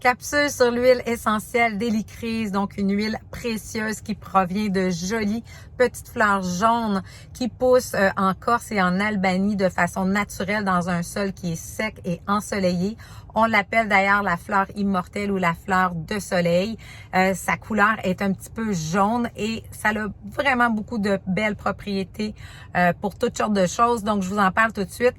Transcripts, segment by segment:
Capsule sur l'huile essentielle d'hélicryse, donc une huile précieuse qui provient de jolies petites fleurs jaunes qui poussent en Corse et en Albanie de façon naturelle dans un sol qui est sec et ensoleillé. On l'appelle d'ailleurs la fleur immortelle ou la fleur de soleil. Sa couleur est un petit peu jaune et ça a vraiment beaucoup de belles propriétés pour toutes sortes de choses. Donc, je vous en parle tout de suite.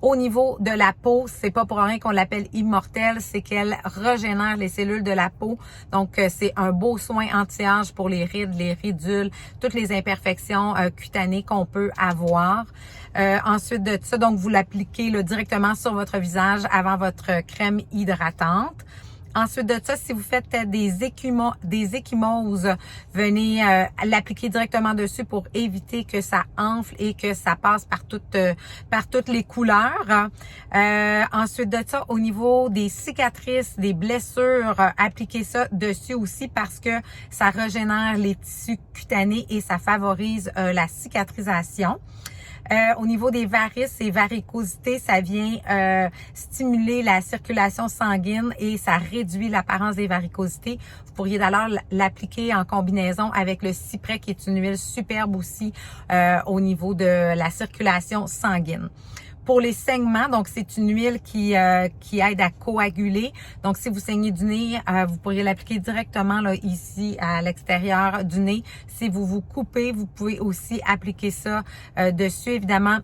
Au niveau de la peau, c'est pas pour rien qu'on l'appelle immortelle, c'est qu'elle régénère les cellules de la peau. Donc, c'est un beau soin anti-âge pour les rides, les ridules, toutes les imperfections cutanées qu'on peut avoir. Ensuite de ça, donc vous l'appliquez directement sur votre visage avant votre crème hydratante. Ensuite de ça, si vous faites des échymoses, venez l'appliquer directement dessus pour éviter que ça enfle et que ça passe par toutes les couleurs. Ensuite de ça, au niveau des cicatrices, des blessures, appliquez ça dessus aussi parce que ça régénère les tissus cutanés et ça favorise la cicatrisation. Au niveau des varices et varicosités, ça vient stimuler la circulation sanguine et ça réduit l'apparence des varicosités. Vous pourriez d'ailleurs l'appliquer en combinaison avec le cyprès qui est une huile superbe aussi au niveau de la circulation sanguine. Pour les saignements, donc c'est une huile qui aide à coaguler. Donc si vous saignez du nez, vous pourriez l'appliquer directement là ici à l'extérieur du nez. Si vous vous coupez, vous pouvez aussi appliquer ça dessus. Évidemment,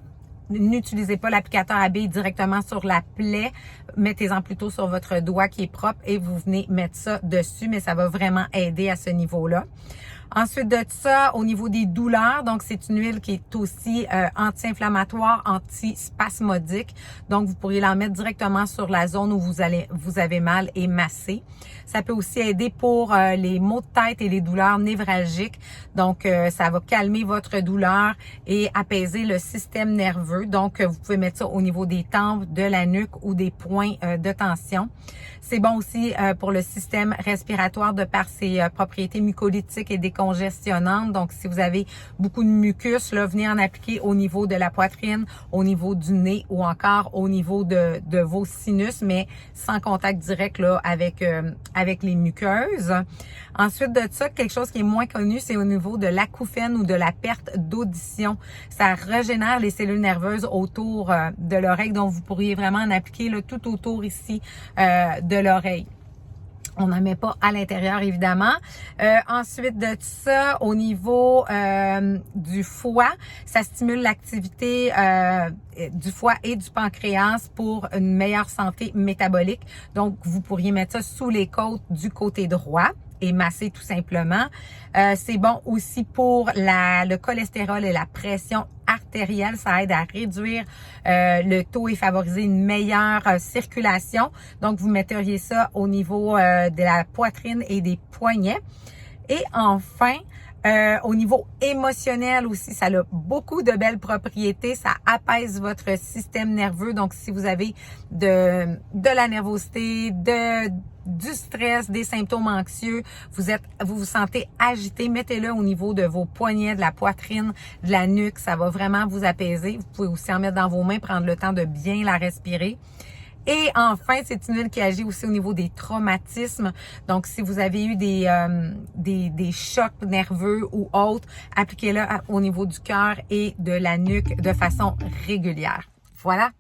n'utilisez pas l'applicateur à billes directement sur la plaie. Mettez-en plutôt sur votre doigt qui est propre et vous venez mettre ça dessus, mais ça va vraiment aider à ce niveau-là. Ensuite de ça, au niveau des douleurs, donc c'est une huile qui est aussi anti-inflammatoire, anti-spasmodique. Donc vous pourriez l'en mettre directement sur la zone où vous avez mal et masser. Ça peut aussi aider pour les maux de tête et les douleurs névralgiques. Donc ça va calmer votre douleur et apaiser le système nerveux. Donc vous pouvez mettre ça au niveau des tempes, de la nuque ou des points de tension. C'est bon aussi pour le système respiratoire de par ses propriétés mucolytiques et décongestionnantes. Donc, si vous avez beaucoup de mucus, là, venez en appliquer au niveau de la poitrine, au niveau du nez ou encore au niveau de vos sinus, mais sans contact direct là avec les muqueuses. Ensuite de ça, quelque chose qui est moins connu, c'est au niveau de l'acouphène ou de la perte d'audition. Ça régénère les cellules nerveuses autour de l'oreille, donc vous pourriez vraiment en appliquer là, tout autour ici de l'oreille. On n'en met pas à l'intérieur, évidemment. Ensuite de ça, au niveau du foie, ça stimule l'activité du foie et du pancréas pour une meilleure santé métabolique. Donc, vous pourriez mettre ça sous les côtes du côté droit et masser tout simplement. C'est bon aussi pour le cholestérol et la pression artérielle. Ça aide à réduire le taux et favoriser une meilleure circulation. Donc, vous metteriez ça au niveau de la poitrine et des poignets. Et enfin, au niveau émotionnel aussi, ça a beaucoup de belles propriétés. Ça apaise votre système nerveux. Donc, si vous avez de la nervosité, du stress, des symptômes anxieux, vous vous sentez agité, mettez-le au niveau de vos poignets, de la poitrine, de la nuque. Ça va vraiment vous apaiser. Vous pouvez aussi en mettre dans vos mains, prendre le temps de bien la respirer. Et enfin, c'est une huile qui agit aussi au niveau des traumatismes. Donc, si vous avez eu des chocs nerveux ou autres, appliquez-le au niveau du cœur et de la nuque de façon régulière. Voilà.